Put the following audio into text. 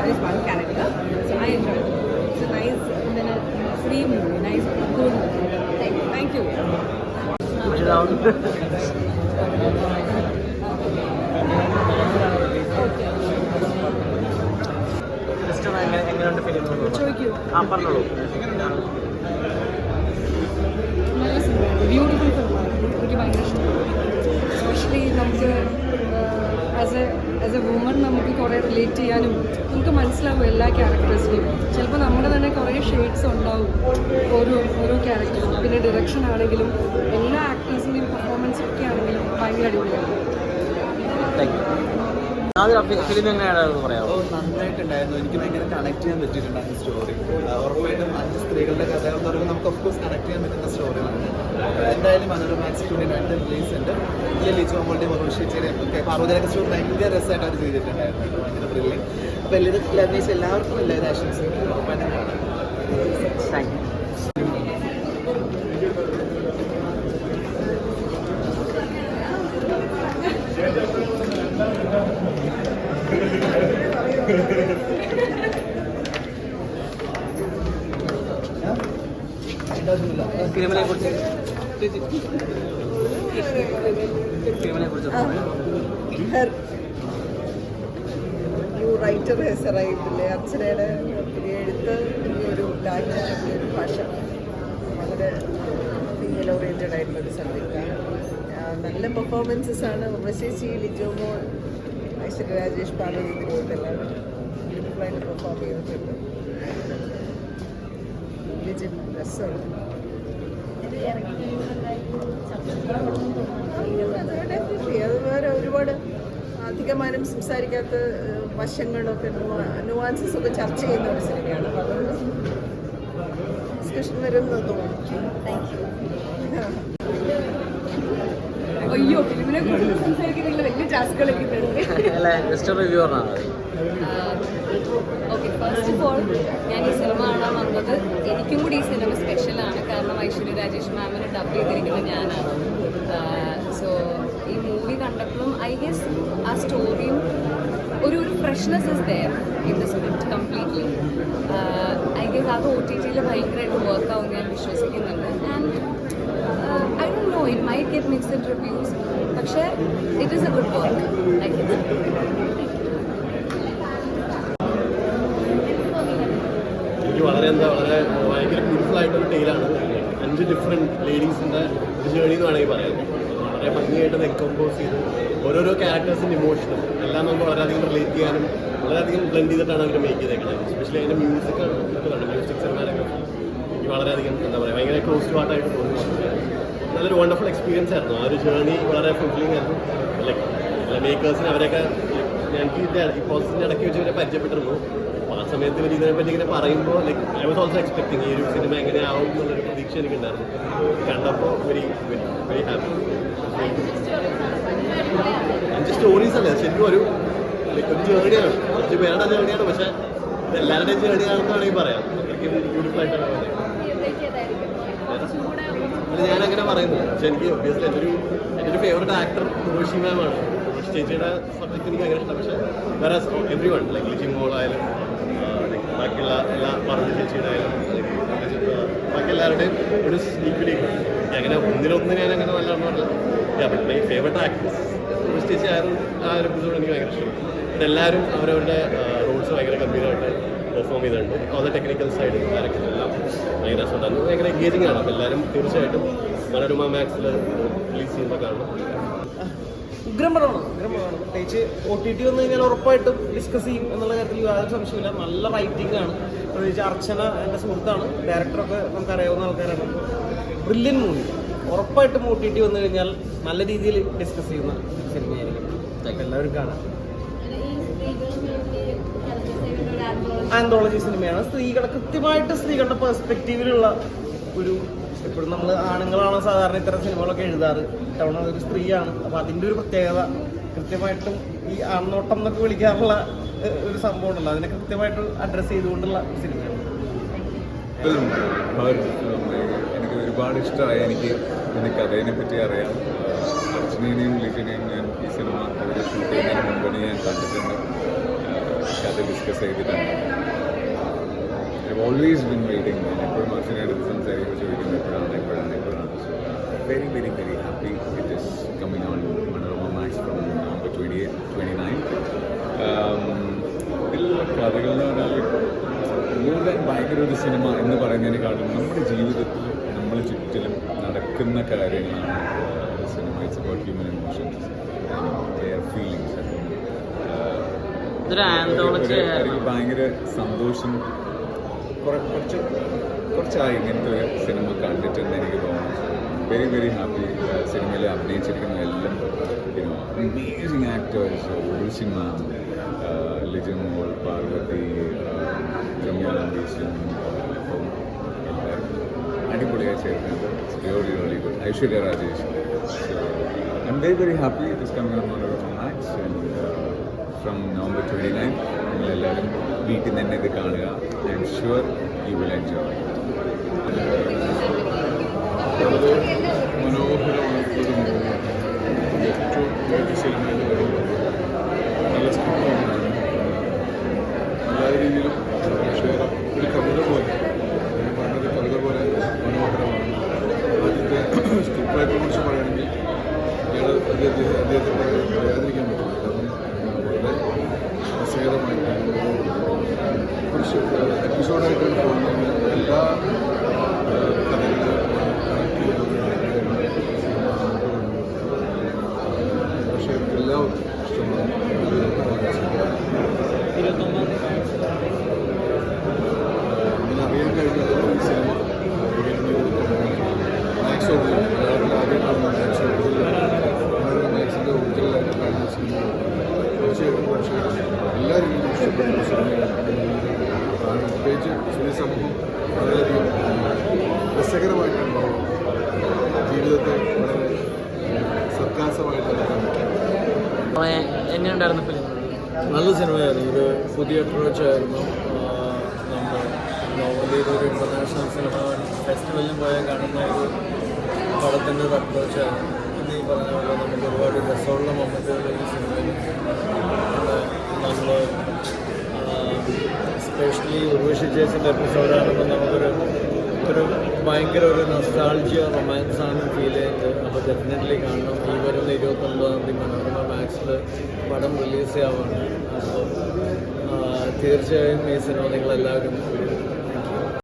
that is one character. So I enjoyed it. It's a nice, free movie, nice, cool movie. Thank you. ചോദിക്കൂ. നല്ല സിനിമയാണ്, beautiful ഫിലിമാണ്. എനിക്ക് ഭയങ്കര ഇഷ്ടമാണ്. എസ്പെഷ്യലി നമുക്ക് ആസ് എ വുമൺ നമുക്ക് കുറേ റിലേറ്റ് ചെയ്യാനും നമുക്ക് മനസ്സിലാവും എല്ലാ ക്യാരക്ടേഴ്സിനെയും. ചിലപ്പോൾ നമ്മുടെ തന്നെ കുറേ ഷെയ്ഡ്സ് ഉണ്ടാവും ഓരോ ക്യാരക്ടറും. പിന്നെ ഡിറക്ഷൻ ആണെങ്കിലും എല്ലാ ആക്ടേഴ്സിൻ്റെയും പെർഫോമൻസ് ഒക്കെ ആണെങ്കിലും ഭയങ്കര അടിപൊളിയാണ്. നന്നായിട്ടുണ്ടായിരുന്നു. എനിക്ക് ഭയങ്കര കണക്ട് ചെയ്യാൻ പറ്റിയിട്ടുണ്ടായിരുന്നു സ്റ്റോറി. ഉറപ്പായിട്ടും 5 സ്ത്രീകളുടെ കഥ എന്ന് പറയുമ്പോൾ നമുക്ക് ഓഫ്കോഴ്സ് കണക്ട് ചെയ്യാൻ പറ്റുന്ന സ്റ്റോറിയാണ്. എന്തായാലും മനോരമ മാക്സ് 29 റിലീസ് ഉണ്ട്. ഇതിൽ ലിജോ മോളുടെ മറുപടിച്ചേരിയും ഒക്കെ പാർവതിയൊക്കെ സ്റ്റോറി ഭയങ്കര രസമായിട്ട് അവർ ചെയ്തിട്ടുണ്ടായിരുന്നു. ഭയങ്കര ബ്രില്യൻ. അപ്പോൾ എല്ലാവരും അഭിനയിച്ച എല്ലാവർക്കും എല്ലാവരും ആശംസിക്കും. ഉറപ്പായിട്ടും കാണാം. Thank you. റൈറ്റർ ഹെസറായിട്ടില്ലേ അർച്ചനയുടെ എഴുത്ത്, ഒരു ലാംഗ്വേജ്, ഒരു ഭാഷ വളരെ ഫീമെയിൽ ഓറിയൻറ്റഡ് ആയിട്ടുള്ളൊരു സബ്ജക്റ്റാണ്. നല്ല പെർഫോമൻസസ് ആണ്. ഉർവശി, ലിജോ മോൾ, ഐശ്വര്യ രാജേഷ്, പാർവതി തിരുവോത്ത് എല്ലാവരും ബ്യൂട്ടിഫുള്ളായിട്ട് പെർഫോം ചെയ്തിട്ടുണ്ട്. വിജിൻ രസമാണ്. അത് വേറെ ഒരുപാട് അധികമാനം സംസാരിക്കാത്ത വശങ്ങളൊക്കെ നുവാൻസസ് ഒക്കെ ചർച്ച ചെയ്യുന്ന ഒരു സിനിമയാണ്. അപ്പോൾ അതുകൊണ്ട് ഡിസ്കഷൻ വരുന്നത് തോന്നുന്നു. അയ്യോ, ഫിലിമിനെ കുറിച്ച് സംസാരിക്കുന്നില്ല, വലിയ ടാസ്കുകളൊക്കെ ഓക്കെ. ഫസ്റ്റ് ഓഫ് ഓൾ ഞാൻ ഈ സിനിമ കാണാൻ വന്നത് എനിക്കും കൂടി ഈ സിനിമ സ്പെഷ്യലാണ്. കാരണം ഐശ്വര്യ രാജേഷ് മാമിനെ ഡബ് ചെയ്തിരിക്കുന്നത് ഞാനാണ്. സോ ഈ മൂവി കണ്ടപ്പോഴും ഐ ഗെസ് ആ സ്റ്റോറിയും ഒരു freshness is there in the script completely. I guess അത് OTT-ൽ ഭയങ്കരമായിട്ട് വർക്കാവും ഞാൻ വിശ്വസിക്കുന്നുണ്ട്. And I don't know, it might get mixed reviews, പക്ഷേ it is a good work. I guess വളരെ ഭയങ്കര ബ്യൂട്ടിഫുൾ ആയിട്ടൊരു ടെയിലാണ്. 5 ഡിഫറെൻറ്റ് ലേഡീസിൻ്റെ ഒരു ജേണി എന്ന് വേണമെങ്കിൽ പറയാം. വളരെ ഭംഗിയായിട്ട് ഡെക്കമ്പോസ് ചെയ്ത് ഓരോരോ ക്യാരക്ടേഴ്സിൻ്റെ ഇമോഷനും എല്ലാം നമുക്ക് വളരെയധികം റിലേറ്റ് ചെയ്യാനും വളരെയധികം ബ്ലെൻഡ് ചെയ്തിട്ടാണ് അവർ മേക്ക് ചെയ്തേക്കുന്നത്. എസ്പെഷ്യലി അതിൻ്റെ മ്യൂസിക് മ്യൂസിക് സിനിമയിലൊക്കെ എനിക്ക് വളരെയധികം എന്താ പറയുക ഭയങ്കര ക്ലോസ് ടു ഹാർട്ടായിട്ട് തോന്നി. നല്ലൊരു വണ്ടർഫുൾ എക്സ്പീരിയൻസ് ആയിരുന്നു. ആ ഒരു ജേണി വളരെ ഫുൾഫില്ലിംഗ് ആയിരുന്നു. ലൈക്ക് മേക്കേഴ്സിന് അവരൊക്കെ എനിക്ക് ഈ പ്രോസസ്സിൻ്റെ ഇടയ്ക്ക് വെച്ച് ഇവരെ പരിചയപ്പെട്ടിരുന്നു. ആ സമയത്ത് ഇവർ ഇതിനെപ്പറ്റി ഇങ്ങനെ പറയുമ്പോൾ like I was also expecting ഈ ഒരു സിനിമ എങ്ങനെയാവും എന്നുള്ളൊരു പ്രതീക്ഷ എനിക്കുണ്ടായിരുന്നു. കണ്ടപ്പോൾ വെരി ഹാപ്പി. 5 സ്റ്റോറീസ് അല്ലേ, ശരിക്കും ഒരു ലൈക്ക് ഒരു ജേണിയാണ്, 5 പേരുടെ ജേണിയാണ്. പക്ഷേ ഇത് എല്ലാവരുടെയും ജേണിയാണെന്ന് വേണമെങ്കിൽ പറയാം. അത്രയ്ക്ക് ബ്യൂട്ടിഫുൾ ആയിട്ടാണ് പറയുന്നത്. ഞാനങ്ങനെ പറയുന്നു. പക്ഷെ എനിക്ക് ഒബ്വിയസ്ലി എൻ്റെ ഒരു ഫേവറേറ്റ് ആക്ടർ ഉർവശി മാമാണ്. ഉർവശി ചേച്ചിയുടെ സബ്ജക്റ്റ് എനിക്ക് ഭയങ്കര ഇഷ്ടം. പക്ഷേ വേറെ എവ്രി വൺ ലൈക്ക് ലിജി മോളായാലും ബാക്കിയുള്ള എല്ലാ പാർവതി ചേച്ചിയുടെ ആയാലും ബാക്കി എല്ലാവരുടെയും ഒരു ഈക്വലി അങ്ങനെ ഒന്നിനൊന്ന് ഞാൻ അങ്ങനെ നല്ലതാണെന്ന് പറഞ്ഞാൽ but my favourite actors Urvashi ചേച്ചി ആയിരുന്നു. ആ ഒരു എപ്പിസോഡ് എനിക്ക് ഭയങ്കര ഇഷ്ടം. എല്ലാവരും അവരവരുടെ റോൾസ് ഭയങ്കര ഗംഭീരമായിട്ട് പെർഫോം ചെയ്തിട്ടുണ്ട്. All the technical side direction എല്ലാം ഭയങ്കര രസമുണ്ടായിരുന്നു. ഭയങ്കര എൻഗേജിങ് ആണ്. അപ്പോൾ എല്ലാവരും തീർച്ചയായിട്ടും മനോരമ മാക്സിൽ റിലീസ് ചെയ്യുമ്പോൾ കാണണം. ഉഗ്രപടമാണ്. പ്രത്യേകിച്ച് OTT വന്നു കഴിഞ്ഞാൽ ഉറപ്പായിട്ടും ഡിസ്കസ് ചെയ്യും എന്നുള്ള കാര്യത്തിൽ യാതൊരു സംശയമില്ല. നല്ല റൈറ്റിംഗ് ആണ്. പ്രത്യേകിച്ച് അർച്ചന എൻ്റെ സുഹൃത്താണ്, ഡയറക്ടറൊക്കെ നമുക്കറിയാവുന്ന ആൾക്കാരാണ്. Brilliant movie. ഉറപ്പായിട്ടും OTT വന്നു കഴിഞ്ഞാൽ നല്ല രീതിയിൽ ഡിസ്കസ് ചെയ്യുന്ന സിനിമയായിരിക്കും. എല്ലാവരും കാണാം. ആന്തോളജി സിനിമയാണ്. കൃത്യമായിട്ട് സ്ത്രീകളുടെ പെർസ്പെക്റ്റീവിലുള്ള ഒരു, എപ്പോഴും നമ്മൾ ആണുങ്ങളാണ് സാധാരണ ഇത്തരം സിനിമകളൊക്കെ എഴുതാറ്. തവണ ഒരു സ്ത്രീയാണ്. അപ്പോൾ അതിൻ്റെ ഒരു പ്രത്യേകത കൃത്യമായിട്ടും ഈ ആൺനോട്ടം എന്നൊക്കെ വിളിക്കാറുള്ള ഒരു സംഭവം ഉണ്ടല്ലോ, അതിനെ കൃത്യമായിട്ട് അഡ്രസ്സ് ചെയ്തുകൊണ്ടുള്ള സിനിമയാണ്. എനിക്ക് ഒരുപാട് ഇഷ്ടമായി. എനിക്ക് ഇതിൻ്റെ കഥയെ പറ്റി അറിയാം. അർച്ചനേനെയും ലിജനെയും ഞാൻ ഈ സിനിമ ഷൂട്ട് ചെയ്യുന്നതിന് മുമ്പ് ഞാൻ കണ്ടിട്ടുണ്ട്. കഥ അത് ഡിസ്കസ് ചെയ്തിട്ടുണ്ട്. I've always been waiting. എപ്പോഴും അച്ഛനായിട്ട് സംസാരിക്കുമ്പോൾ ചോദിക്കുന്നത് എപ്പോഴാണ്. Very, very, very happy it is coming on Manorama Max from November 28, 29. എല്ലാ കഥകൾ എന്ന് പറഞ്ഞാൽ മോർ ദാൻ ഭയങ്കര ഒരു സിനിമ എന്ന് പറയുന്നതിനെക്കാളും നമ്മുടെ ജീവിതത്തിൽ നമ്മൾ ചുറ്റിലും നടക്കുന്ന കാര്യങ്ങളാണ് സിനിമ. It's about human emotions, their feelings. എനിക്ക് ഭയങ്കര സന്തോഷം. കുറച്ചായി ഇങ്ങനത്തെ ഒരു സിനിമ കണ്ടിട്ടെന്ന് എനിക്ക് തോന്നുന്നു. Very very happy. സിനിമയിൽ അഭിനയിച്ചിരിക്കുന്ന എല്ലാം അമേസിങ് ആക്ടേഴ്സ്, ഉർവശി മാം, ലിജൻ മോൾ, പാർവതി, രമ്യ നമ്പീശൻ, അടിപൊളിയായി ചേർക്കുന്നത്. Really good. Aishwarya Rajesh. I am very very happy it is coming on Manorama Max from November 29. നിങ്ങളെല്ലാവരും വീട്ടിൽ നിന്ന് തന്നെ ഇത് കാണുക. I am sure you will enjoy. വളരെ മനോഹരമായിട്ടുള്ളൊരു മൂവിയാണ്. ഏറ്റവും വേണ്ട സിനിമയിൽ വരുന്നത് നല്ല സ്ക്രിപ്റ്റാണ് എല്ലാ രീതിയിലും. പക്ഷേ ഒരു കവിത പോലെ പറഞ്ഞൊരു കവിത പോലെ മനോഹരമാണ്. ആദ്യത്തെ സ്ക്രിപ്റ്റ് റൈറ്ററെ കുറിച്ച് പറയുകയാണെങ്കിൽ അദ്ദേഹത്തിന് പറയാതിരിക്കാൻ പറ്റില്ല. കാരണം വളരെ രസകരമായിട്ട് കുറച്ച് എപ്പിസോഡായിട്ടാണ് പോകുന്നത്. എല്ലാ പക്ഷേ എല്ലാവർക്കും ഇഷ്ടമാണ്. ഇങ്ങനെ അറിയാൻ കഴിഞ്ഞത് ഈ സിനിമ മാക്സോട് മലയാളത്തിൽ ആദ്യമായിട്ടാണ് മാക്സിൻ്റെ ഒറിജിനലായിട്ട് കാണുന്ന സിനിമ. തീർച്ചയായിട്ടും പക്ഷേ എല്ലാ രീതിയിലും ഇഷ്ടപ്പെട്ട ഒരു സിനിമയാണ്. പ്രത്യേകിച്ച് സ്ത്രീ സമൂഹം വളരെയധികം രസകരമായിട്ടാണ് ജീവിതത്തെ വളരെ സർക്കാസമായിട്ടാണ്. എങ്ങനെയുണ്ടായിരുന്നു ഫിലിം? നല്ല സിനിമയായിരുന്നു. ഒരു പുതിയ അപ്രോച്ചായിരുന്നു. നമ്മൾ നോർമലി ഒരു ഇൻ്റർനാഷണൽ സിനിമ ഫെസ്റ്റിവലിന് പോയാൽ കാണുന്ന ഒരു പടത്തിൻ്റെ ഒരു അപ്രോച്ചായിരുന്നു. ഇന്ന് ഈ പറഞ്ഞ പോലെ നമുക്ക് ഒരുപാട് രസമുള്ള മൊമെൻറ്റുകൾ ഈ സിനിമയിൽ നമ്മൾ സ്പെഷ്യലി ഉർവശി ചേച്ചിൻ്റെ എപ്പിസോഡാകുമ്പോൾ നമുക്കൊരു ഭയങ്കര ഒരു നൊസ്റ്റാൾജിയ റൊമാൻസാണ് ഫീൽ ചെയ്യുന്നത്. അപ്പോൾ ഡെഫിനറ്റ്ലി കാണണം. ഈ വരുന്ന 29-ാം തീയതി മനോരമ മാക്സിൽ പടം റിലീസ് ചെയ്യാവുന്നതാണ്. അപ്പോൾ തീർച്ചയായും ഈ സിനിമ നിങ്ങളെല്ലാവരും